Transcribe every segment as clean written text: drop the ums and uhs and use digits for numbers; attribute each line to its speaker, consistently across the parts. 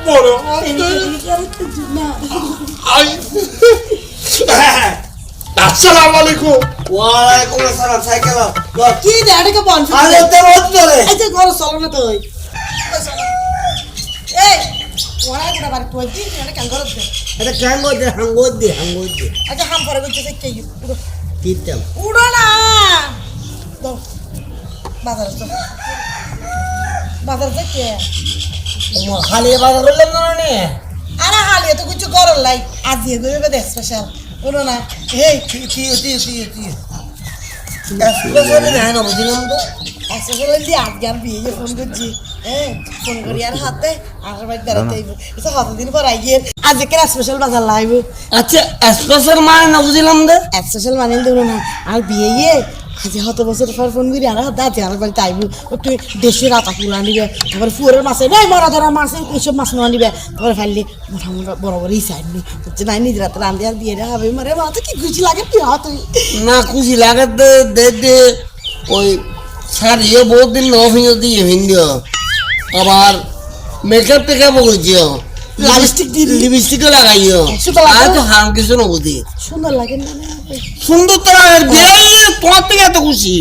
Speaker 1: বড় আসসালামু আলাইকুম।
Speaker 2: ওয়ালাইকুম আসসালাম। সাইকেল
Speaker 3: কি দেড়কে বন
Speaker 2: আরে তো রোদ ধরে
Speaker 3: এই যে ঘর চলো না তুই এই ওরা কোটা বাড়ি তুই কি এটা কেন করছ
Speaker 2: এটা হাঙ্গো দে
Speaker 3: আচ্ছা হাম পরে কইতে কে পুরো
Speaker 2: কিতাম
Speaker 3: উড়ো না তো বাজার থেকে
Speaker 2: খালি বাজার করলাম না নে
Speaker 3: আরে হালিয়ে তো কিছু করল লাই আজ দিয়ে গবে দে স্পেশাল উড়ো না এই
Speaker 2: কি স্পেশালি না না বুঝলাম তো
Speaker 3: স্পেশাল দিয়ে আজ গান বিয়ে যে ফোন করছি ফোন করি আর হাতে আর ভাই বেড়াতে আইব এটা কতদিন পর আই গিয়ে আজ কেন স্পেশাল বাজার লাইব
Speaker 2: আচ্ছা স্পেশাল মানে না বুঝলাম দে
Speaker 3: স্পেশাল মানে দেবো না আর বিয়ে গিয়ে আজ কত বছর পর ফোন করি আর দাঁতে আর বাড়িতে আইব একটু দেশি রাতা ফুলা নিবে তারপরে ফুয়ের মাছে নাই মরা ধরা মাছ এইসব মাছ নেওয়া নিবে তারপরে ফাইলি মোটামুটি বড় বড় ইসাই নি হচ্ছে নাই নিজের হাতে রান্ধে আর বিয়ে হবে মারে মাথা কি খুশি লাগে তুই তুই
Speaker 2: না খুশি লাগে দে ওই শাড়িও বহুত দিন নভিও দিয়ে ভিন্দিও আবার মেকআপ টেকআপও করছিও
Speaker 3: লিপস্টিক দিয়ে
Speaker 2: লিপস্টিকও লাগাইও আর তো হাম কিছু না বুঝি
Speaker 3: সুন্দর লাগে না
Speaker 2: সুন্দর তো লাগে বিয়ে তোমার থেকে এত খুশি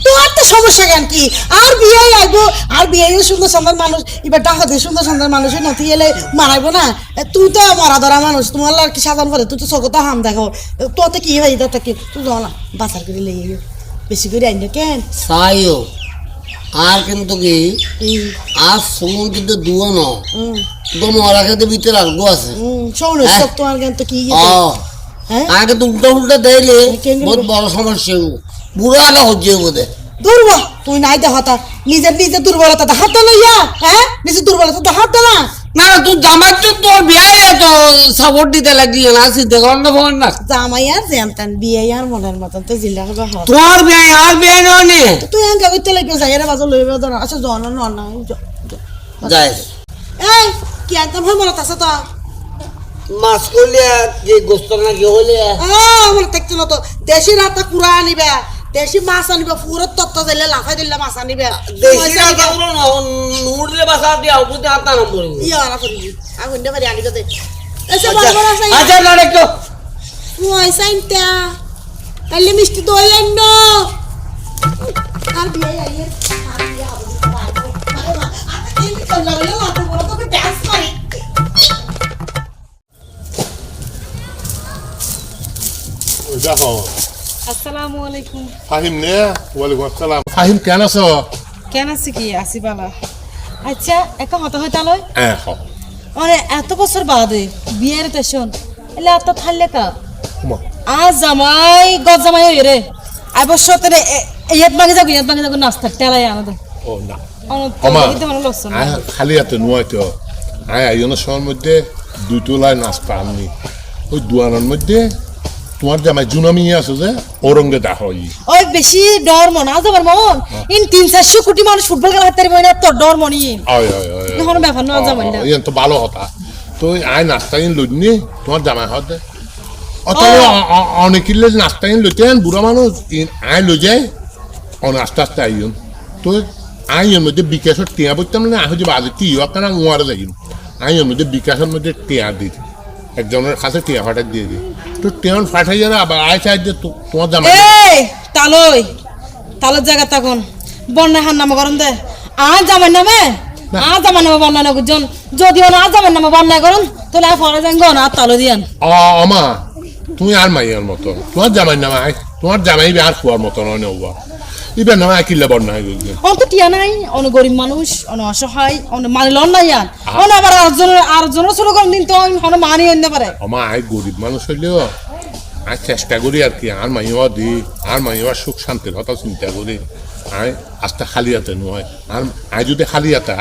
Speaker 3: তোর তো সমস্যা কেন কি আর বিয়ে আইবো আর বিয়ে সুন্দর সুন্দর মানুষ এবার ডাকা দিয়ে সুন্দর সুন্দর মানুষের নথি এলে মারাইবো না তুই তো মরা ধরা মানুষ তোমার আর কি সাধারণ পরে তুই তো চোখে হাম দেখো তোর তো কি হয় তোর কি তুই যাও না বাজার করে লেগে বেশি করে আইন কেন
Speaker 2: সাইও আর কিন্তু কি আর সময় কিন্তু দুয়া ন তো মরা খেতে ভিতরে আলগো আছে
Speaker 3: শোন সব তোমার কেন তো কি
Speaker 2: আগে তো উল্টা দেয়লে বহুত বড় সমস্যা বুড়ো আগা হচ্ছে বোধে
Speaker 3: দুর্বল তুই নাই দেখাতা নিজের দুর্বলতা দেখাতো না ইয়া নিজের দুর্বলতা দেখাতো না
Speaker 2: না তুই জামাই তো তোর বিয়ে তো সাপোর্ট দিতে লাগলি না চিন্তা কর না ভগবান না
Speaker 3: জামাই আর জানতাম বিয়ে আর মনের মতন তো জিল্লা হবে
Speaker 2: তোর বিয়ে আর বিয়ে নয়
Speaker 3: তুই এনকা করতে লাগবে যাই রে বাজার লইবে ধর আচ্ছা জন না
Speaker 2: যাই
Speaker 3: এই কি একদম হয় মনে আছে তো
Speaker 2: মাছ করলে যে গোস্ত না কি হলে
Speaker 3: আমার দেখছিল তো দেশি রাতা কুড়া আনিবে দেশি মাছ আনিবে পুরো তত্ত্ব দিলে লাফাই দিলে মাছ আনিবে
Speaker 2: দেশি রাতা গুলো না নুড়লে বাসা দিয়া উপরে হাত না পড়ে
Speaker 3: ইয়া আলা করি আগুন দে বাড়ি আনিবে এসে বড় বড় আছে
Speaker 2: আচ্ছা না একটু
Speaker 3: ওই সাইনটা তাহলে মিষ্টি দই আনো আর বিয়ে আইয়ে আর বিয়ে হবে আরে মা এই তো লাগলে লাতে বড় তো ডান্স করি
Speaker 1: দেখো
Speaker 4: আসসালামু আলাইকুম।
Speaker 1: ফাহিম নে ওয়ালাইকুম আসসালাম ফাহিম কেন আছো
Speaker 4: কেন আছে কি আসি বালা আচ্ছা একটা হতা হইতা লয়
Speaker 1: হ্যাঁ
Speaker 4: মানে এত বছর বাদে বিয়ের তেশন এলে এত থাললে কা
Speaker 1: মা
Speaker 4: আজ জামাই গজ জামাই হই রে অবশ্য তোরে ইয়াত মাগে যাগো নাস্তা টেলাই আনদে
Speaker 1: ও না
Speaker 4: অন তো মানে লসন
Speaker 1: খালি এত নয় তো আয়োজনের সময়ের মধ্যে দুই তোলায় নাস্তা আননি ওই দুয়ানোর মধ্যে তোমার জামাই জুনামি আছে যে ওরঙ্গে দেখো
Speaker 4: ওই বেশি ডর মন আজ আমার মন ইন 300 কোটি মানুষ ফুটবল খেলা হাতে পারে না তোর ডর মনি এখন ব্যাপার না জামাই না
Speaker 1: তো ভালো কথা তো আয় নাস্তা কিন লইনি তোমার জামাই হতে অত অনেকিলে নাস্তা কিন লইতেন বুড়া মানুষ আয় লই যায় আস্তে আস্তে আইন তো আইনের মধ্যে বিকাশের টিয়া বলতাম না হচ্ছে বাজে টিও আপনারা মোয়ারে যাইন আইনের মধ্যে বিকাশের মধ্যে টিয়া দিই একজনের কাছে টিয়া ফাটাই দিয়ে দিই তো টিয়ান ফাটাই যারা আবার আয় চাই যে তোমার জামাই
Speaker 4: এই তালোর জায়গা তখন বন্যা হান নামে গরম দে আর জামাই নামে বন্যা না গুজন যদিও না জামাই নামে বন্যা গরম তাহলে আর পরে যান গন আর তালো দিয়ান
Speaker 1: আমা তুমি আর মাইয়ার মতো তোমার জামাই নামে তোমার জামাই আর খুয়ার মতো নয় নেওয়া ইবেন নামে কিল্লা বন্যা হয়ে গেছে
Speaker 4: অন তো টিয়া নাই অন গরিব মানুষ অন অসহায় অন মানিলন নাই ইয়ান অন আবার আরেকজনের ছোট কম দিন তো অন মানি আনতে পারে
Speaker 1: আমা গরিব মানুষ হইলেও চেষ্টা করি আর কি আর মাইয়া দি আর মাইয়া সুখ শান্তির কথা চিন্তা করি আস্তে খালি হাতে নয় আর যদি খালি হাতে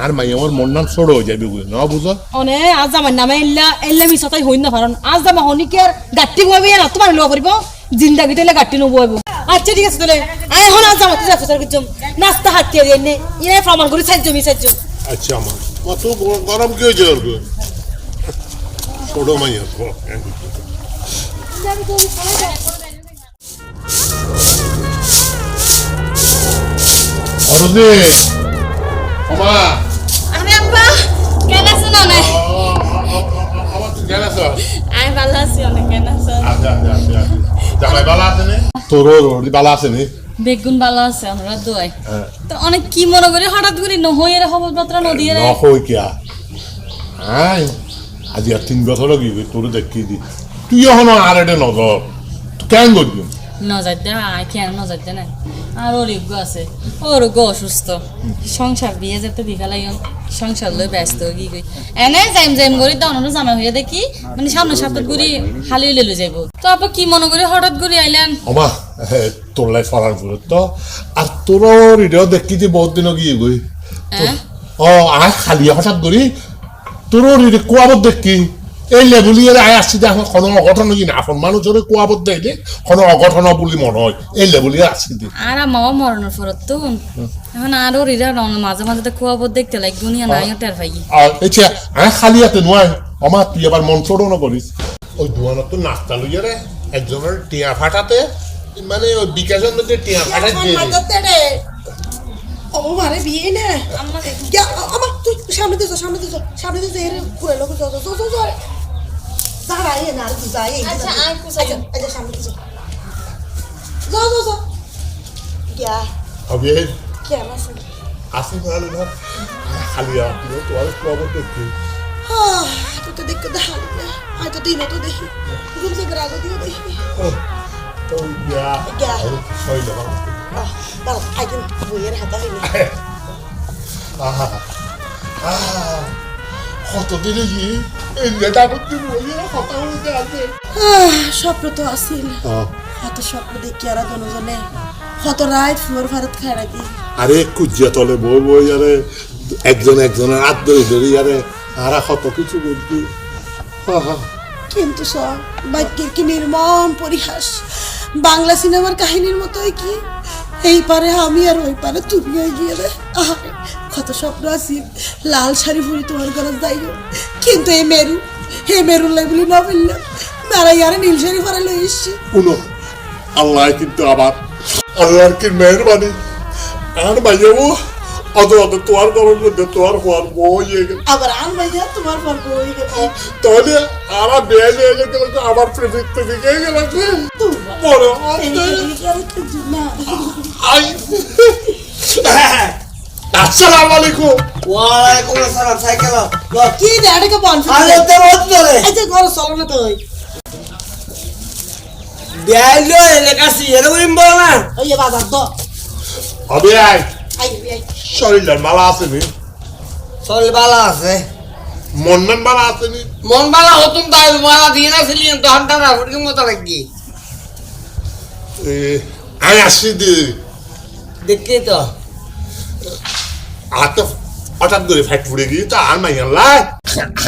Speaker 1: আর মাইয়ার মন নাম ছোট হয়ে যাবে বুঝি না বুঝো
Speaker 4: অনে আজ আমার নামে এল্লা মিছাতাই হই না পারন আজ জামা হনিকে আর গাট্টি বইবে না তোমার লওয়া করিব জিন্দাগি তেলে গাট্টি নবইব আচ্ছা ঠিক আছে তাহলে এখন আজ জামা তুই যাচ্ছ কিছু নাস্তা হাতিয়ে দিয়ে নে ইয়ে প্রমাণ করি সাহায্য
Speaker 1: আচ্ছা আমার কত গরম কি হয়েছে ওর ছোট মাইয়া
Speaker 5: অরুণে ওমা
Speaker 4: আরে আব্বা কেন আছেন
Speaker 1: তোর বালা আছে নি
Speaker 4: বেগুন ভালো আছে অনুরাধ দোয়াই
Speaker 1: হ্যাঁ
Speaker 4: তো অনেক কি মনে করি হঠাৎ করে নহইয়ের খবর পত্র নদী রে
Speaker 1: নহই কিয়া আই আজি আর 3 বছর কি তোর দেখি দি তুই এখন আর এটা নজর কেন করবি
Speaker 4: নজাইতে আই কেন নজাইতে না আর ওর ইগ্য আছে ওর গো অসুস্থ সংসার বিয়ে যেতে দিঘা লাগিও সংসার লই ব্যস্ত কি কই এনে যাইম যাইম করি তো অনুরোধ জামা হইয়া দেখি মানে সামনে সপ্তাহ করি হালি লেলো যাইব তো আপা কি মনে করি হঠাৎ করে আইলেন
Speaker 1: আমা তোর লাই ফরান করে তো আর তোর ভিডিও দেখি যে বহুত দিন গিয়ে গই ও আয় খালি হঠাৎ করি তোর কুয়াবত দেখি এই লেবুলিয়ে আয় আসছি যে এখন কোনো অঘটন কি না এখন মানুষের কুয়াবত দেখলে কোনো অঘটন বলে মনে হয় এই লেবুলিয়ে আসছি দি
Speaker 4: আর আমাও মরণের ফরত তো এখন আরো রিরা মাঝে মাঝে তো খোয়াবো দেখতে লাগ দুনিয়া নাই টের পাই
Speaker 1: আর এছে আয় খালি হাতে নয় আমার তুই আবার মন ছোড়ও না করিস ওই দোয়ানত তো নাস্তা লইয়া রে একজনের টিয়া ফাটাতে মানে ওই বিকাশের মধ্যে টিয়া ফাটাই দিয়ে
Speaker 3: ও মারে বিয়ে না আমার তুই সামনে দিছো এর পুরো লোক দাঁড়াই না আর তুই যাই
Speaker 4: আচ্ছা আই কুসাই
Speaker 3: আচ্ছা সামনে দিছো যাও গিয়া
Speaker 1: হবে
Speaker 3: কেন আছে
Speaker 1: আসি ভালো না খালি আপনি তো আর কুয়াবত দেখি
Speaker 3: তুই তো দেখতে দেখালি না আয় তো দিন তো দেখি ঘুম থেকে রাগো দিও দেখি
Speaker 1: তো ইয়া সই না
Speaker 3: দাঁড়া আগে বইয়ের হাতা হইনি
Speaker 1: কত দিনে কি এই নেতা করতে বইয়া কথা বলতে আছে
Speaker 3: স্বপ্ন তো আসিল কত স্বপ্ন দেখি আর দুজনে কত রাত ফুয়ার ভারত খায় রাখি
Speaker 1: আরে কুজিয়া তলে বই বই আরে একজনের হাত ধরে ধরে আরে আর কত কিছু বলছি
Speaker 3: কিন্তু সব বাক্যের কি নির্মম পরিহাস বাংলা সিনেমার কাহিনীর মতোই কি এই পারে আমি আর ওই পারে তুমি গিয়ে রে আহারে কত স্বপ্ন আসি লাল শাড়ি পরি তোমার ঘরে যাইও কিন্তু এই মেরু লাগলি না বললাম মারাই আর নীল শাড়ি পরে লই এসছি
Speaker 1: শুনো আল্লাহ কিন্তু আবার আল্লাহর কি মেহরবানি আর ভাইয়াবো অত তোমার গরম মধ্যে তোমার হওয়ার বই গেল
Speaker 3: আবার আন ভাইয়া তোমার পর বই গেছে
Speaker 1: তাহলে আমার বেয়ে গেলে আমার প্রেমিক দিকে গেল বড় আসসালামু আলাইকুম
Speaker 2: ওয়ালাইকুম আসসালাম সাইকেল
Speaker 3: কি দাঁড়াকে বল
Speaker 2: আরে তো মত ধরে
Speaker 3: আচ্ছা ঘর চলো না তুই
Speaker 2: বিয়াইলো এলাকাছি এরকম বল না
Speaker 3: ওই বাজার তো
Speaker 1: হবে আই
Speaker 3: আই
Speaker 1: শরীরের মালা আছে নি
Speaker 2: শরীর ভালো আছে
Speaker 1: মন মালা আছে নি
Speaker 2: মন ভালো হতুন তাই মারা দিয়ে না ছিলি তো হান্টা না ফুটকি মতো লাগি
Speaker 1: আই আসছি দি
Speaker 2: দেখি তো
Speaker 1: আর তো হঠাৎ করে ফ্যাট ফুড়ে গিয়ে তো আর মাইয়া লাই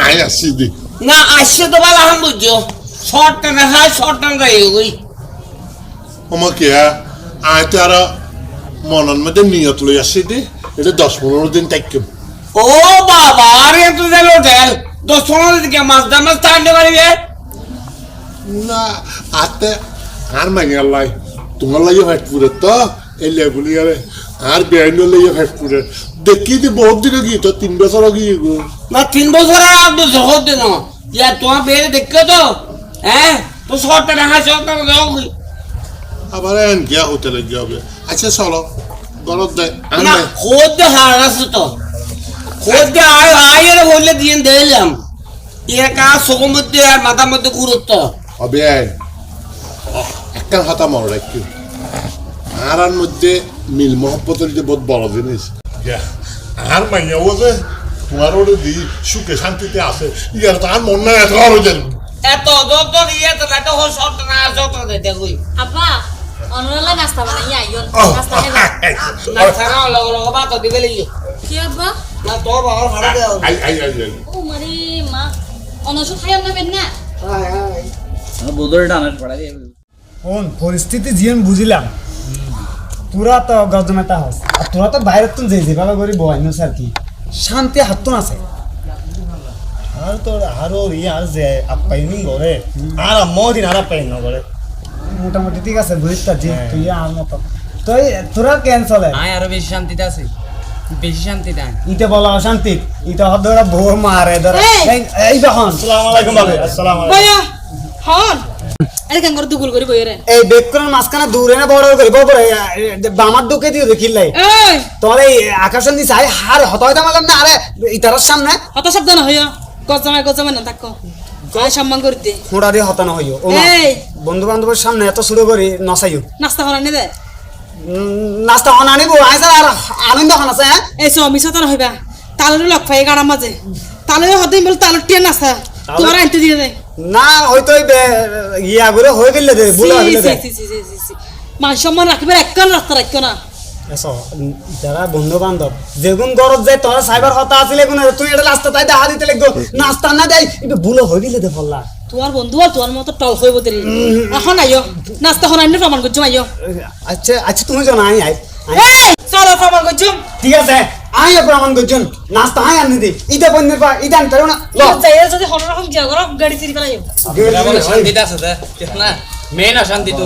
Speaker 1: আই আসছি দি
Speaker 2: না আসছে তো ভালো হাম বুঝছো শর্টটা না হয় শর্টটা যাই ওই
Speaker 1: আমাকে আয় তো আর মনের মধ্যে নিয়ত লই আসছি দি এটা 10-15 দিন থাকতাম
Speaker 2: ও বাবা আরে তো দিল হোটেল 10-15 দিকে মাছ দামাজ টাইনে পারিবে
Speaker 1: না আতে আর মাইয়া লাই তোমার লাগে ফ্যাট ফুড়ে তো এই লেবুলি আরে আর বেআইন লাগে ফ্যাট ফুড়ে দেখি দি বহুত দিন গিয়ে তো 3 বছর গিয়ে গো
Speaker 2: না 3 বছর আর 2 বছর হতে না ইয়া তোমার বেরে দেখো তো হ্যাঁ তো শর্টটা না হয় শর্টটা যাও
Speaker 1: আবার এন গিয়া হোটেলে গিয়া হবে আচ্ছা চলো গরত দেয়
Speaker 2: না খোদ দে হারাস তো খোদ দে আয়ের বললে দিয়ে দিলাম এর কাজ সকম মধ্যে আর মাথা মধ্যে গুরুত্ব
Speaker 1: হবে একটা কথা মনে রাখি আর মধ্যে মিল মহব্বতের যে বহুত বড় জিনিস আর মাইয়াও যে তোমার ওরে দি সুখে শান্তিতে আছে ইয়ার তো আর মন না এত আরো যেন
Speaker 2: এত যত ইয়ে তো না তো শর্ট না যত দে কই
Speaker 4: আপা অনুরালা নাস্তা বানাই আইও নাস্তা খাইবা
Speaker 2: না ছাড়া লগ লগ বাত দিবে লাগি
Speaker 4: কি আব্বা
Speaker 2: না তো বাবা ভাড়া দাও
Speaker 1: আই
Speaker 4: ও মারে মা অনসু খাইও না বেন না
Speaker 5: কোন পরিস্থিতি জিয়ন বুঝিলাম তোরা তো গজমেতা হস আর তোরা তো বাইরে তো যেভাবে করি বয়নস আর কি শান্তি হাতন আছে আর তোর আরো আর যে আপাইনি করে আর মদিন আর আপাইন করে মোটামুটি ঠিক আছে বুঝতে পারছি তুই আর মতো তুই তোরা ক্যান্সেল
Speaker 6: আয় আরো বেশি শান্তিতে আছে বেশি শান্তিতে আয়
Speaker 5: ইতে বলা অশান্তি ইতে হদরা ভোর মারে ধরে এই দেখুন আসসালামু আলাইকুম ভাই আসসালামু আলাইকুম
Speaker 3: ভাইয়া হন
Speaker 4: আরে কেন করে দুগুল করে বইরে
Speaker 5: এই বেককরণ মাঝখানে দূরে না বড় করে বড় বামার দুকে দিয়ে দেখিলাই
Speaker 4: এই
Speaker 5: তোমার এই আকাশের নিচে আই হার হত হইতে মালাম না আরে ইতারার সামনে
Speaker 4: হত শব্দ না হইয়া গজামাই না থাকো আয় সম্মান করে দে
Speaker 5: খোঁড়া দিয়ে হতানো হইও ও মা,
Speaker 4: এই
Speaker 5: বন্ধু বান্ধবের সামনে এত শুরু করি নসাইও
Speaker 4: নাস্তা করা নে দে
Speaker 5: নাস্তা হন আনিব আইসার আর আনন্দ হন আছে হ্যাঁ
Speaker 4: এই সো মিছা তো হইবা তালরে লক পাই গাড়া মাঝে তালরে হদিন বল তালর টিয়া নাস্তা তোমার আনতে দিয়ে দে
Speaker 5: না হয়তো ইয়া করে হয়ে গেলে দে বুলা হইলে দে
Speaker 4: মান সম্মান রাখবে একখান রাস্তা রাখো না
Speaker 5: এসো যারা বন্ধু বান্ধব যেগুন গরজ যায় তোরা সাইবার কথা আছিল এগুন তুই এটা রাস্তা তাই দেখা দিতে লাগতো নাস্তা না দেয় একটু বুলো হয়ে গেলে দে বললা
Speaker 4: তোমার বন্ধু আর তোমার মতো টল হইব তেরি এখন আইও নাস্তা হন আইনে প্রমাণ করছো আইও
Speaker 5: আচ্ছা আচ্ছা তুমি জানো আই আই
Speaker 4: এই চলো প্রমাণ করছো
Speaker 5: ঠিক আছে আই প্রমাণ করছুন নাস্তা আই আনি দি ইটা বন্যের পা ইটা আনতে না ল
Speaker 4: যাই যদি হন রকম যা করো গাড়ি চিরি ফেলাইও
Speaker 6: শান্তিটা আছে দেখ না মেন অশান্তি তো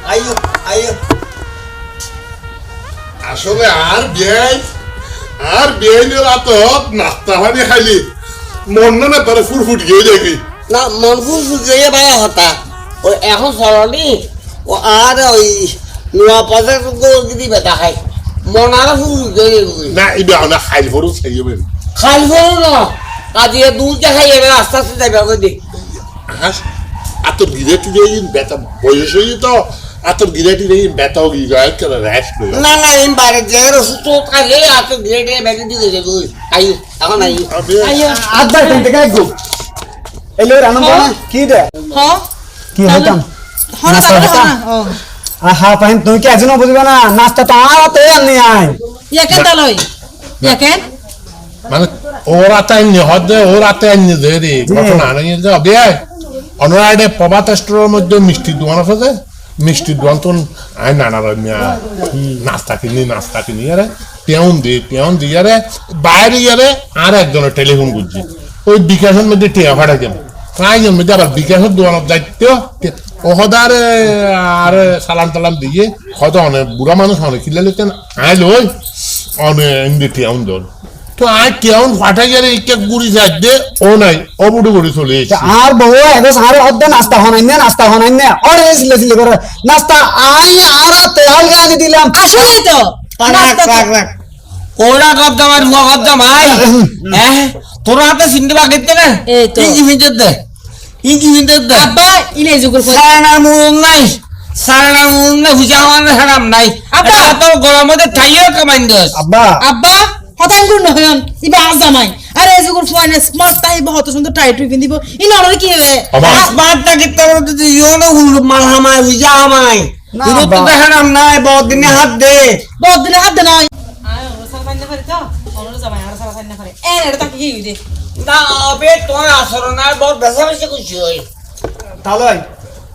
Speaker 2: আইও আইও
Speaker 1: আসলে আর বিয়ে রাত নাস্তা পানি খাইলি মন না তারা ফুরফুট গিয়ে দেখি
Speaker 2: না মনপুর ফুটিয়ে পাওয়া হতা ওই এখন সরনি ও আর ওই নোয়া পথে যদি বেটা খাই মনার ফুল
Speaker 1: না এটা আমরা খাইল ফরু খাইবেন
Speaker 2: খাই ফেলো না কাজিয়ে দুধ খাই এবার আস্তে আস্তে যাবে ওকে দি
Speaker 1: এত গিরেটি দিয়ে বেতা বয়স হয়ে তো এত গিরেটি দিয়ে বেতাও গিয়ে করে র্যাশ করে
Speaker 2: না না এই বাইরে যে রসুন খাইলে এত গ্রেডে বেটে দিয়ে যাবে তুই আইও এখন আইও
Speaker 4: আইও
Speaker 5: আজ যাই তেন থেকে গো এলো আনন্দ না কি দে
Speaker 4: হ
Speaker 5: কি হইতাম
Speaker 4: হন
Speaker 5: নাস্তা
Speaker 4: তাহলে
Speaker 5: হইতাম?
Speaker 4: ও
Speaker 5: আহা পাইন তুই কি এজন্য বুঝবে না নাস্তা তো আর তো আনি আই
Speaker 4: ইয়াকে তালই ইয়াকে
Speaker 1: মানে ওরা তাই হদে ওরা তাই ধরে ঘটনা নাই যে বিয়ে অনরাইডে প্রভাত স্টোরের মধ্যে মিষ্টি দোকান আছে মিষ্টি দোকান তো আই নানা নাস্তা কিনি আরে পেঁয়াজ দিয়ে আরে বাইরে গেলে আর একজনের টেলিফোন করছি ওই বিকাশের মধ্যে টিয়া ফাটা কেন প্রায়জন মধ্যে আবার বিকাশের দোকানের দায়িত্ব ও হদারে আর সালাম টালাম দিয়ে হয়তো অনেক বুড়া মানুষ অনেক কিনলে লিখতেন আই লই অনেক টিয়াউন দল তো আই টিয়াউন ফাটা গেলে একটা গুড়ি যাই দে ও নাই অবুডু করে চলে এসেছে
Speaker 5: আর বউ এগো সারে হদ্দে নাস্তা হনাই না আর এসলে সিলে করে নাস্তা আই আর তেল গালি দিলাম
Speaker 4: আসলেই তো নাস্তা তো-
Speaker 2: কোড়া গদ্দামার মুয়া গদ্দামাই হ্যাঁ তোর হাতে সিন্ধু বাগিতে না
Speaker 4: এই তো।
Speaker 2: ইঞ্জি মিটার দে
Speaker 4: আব্বা ইলে যুগল কই
Speaker 2: সারানার মুরুন নাই হুজা হওয়ার হারাম নাই
Speaker 4: আব্বা।
Speaker 2: এটা তো গলার মধ্যে ঠাইও কামাইন দোস
Speaker 5: আব্বা
Speaker 4: আব্বা হতান গুণ নহয়ন ইবা আজামাই আরে এই যুগল ফুয়ানে স্মার্ট তাই বহুত সুন্দর টাইট উই পিন্দিব ইন অনরে কি হবে
Speaker 1: আমার
Speaker 2: আসবারটা কিত্তা বলতে ইয়োনো হুল মালহামাই হুজা হামাই
Speaker 5: না,
Speaker 2: ইরো তো
Speaker 5: আব্বা।
Speaker 2: হারাম নাই বহুত দিনে হাত দে
Speaker 4: বহুত দিনে হাত দে নয় আয় অনরে সারা সাইনা করে তো অনরে জামাই আর সারা সাইনা করে এ এটা তাকে কি হইছে
Speaker 2: না আবে তোর আসরণ আর বহুত বেশি খুশি হই
Speaker 5: তাহলে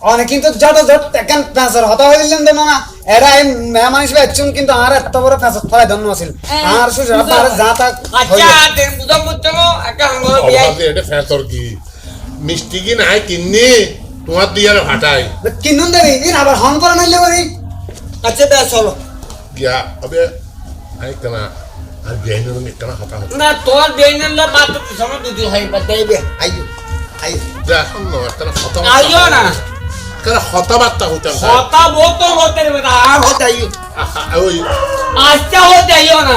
Speaker 5: অনেক কিন্তু যত যত এখন প্যাঁচার হতা হইলেন দেন না এরা এই মেহমান হিসেবে একজন কিন্তু আর এত বড় প্যাঁচার ফলাই ধন্য আছিল আর সুযোগ আর যা তা
Speaker 2: আচ্ছা তেন বুঝাম বুঝছো একটা হাঙ্গর বিয়াই
Speaker 1: অভাবে এটা ফেসর কি মিষ্টি কি নাই কিন্নি তোমার দিয়ে ফাটাই
Speaker 5: কিনুন দেবি ইন আবার হন করে নাইলে বলি
Speaker 2: আচ্ছা বে চলো
Speaker 1: গিয়া আবে আই কেনা আর বিয়ে নিয়ে কেনা হতা হতা
Speaker 2: না তোর বেইনের না বাত সময় দুদি হয় বাতাইবে আইও
Speaker 1: দেখুন না একটা হতা
Speaker 2: আইও না
Speaker 1: কেনা হতা বার্তা হইতাম
Speaker 2: কথা বহুত হতে রে বেটা আর হতে আইও
Speaker 1: ওই
Speaker 2: আচ্ছা হতে আইও না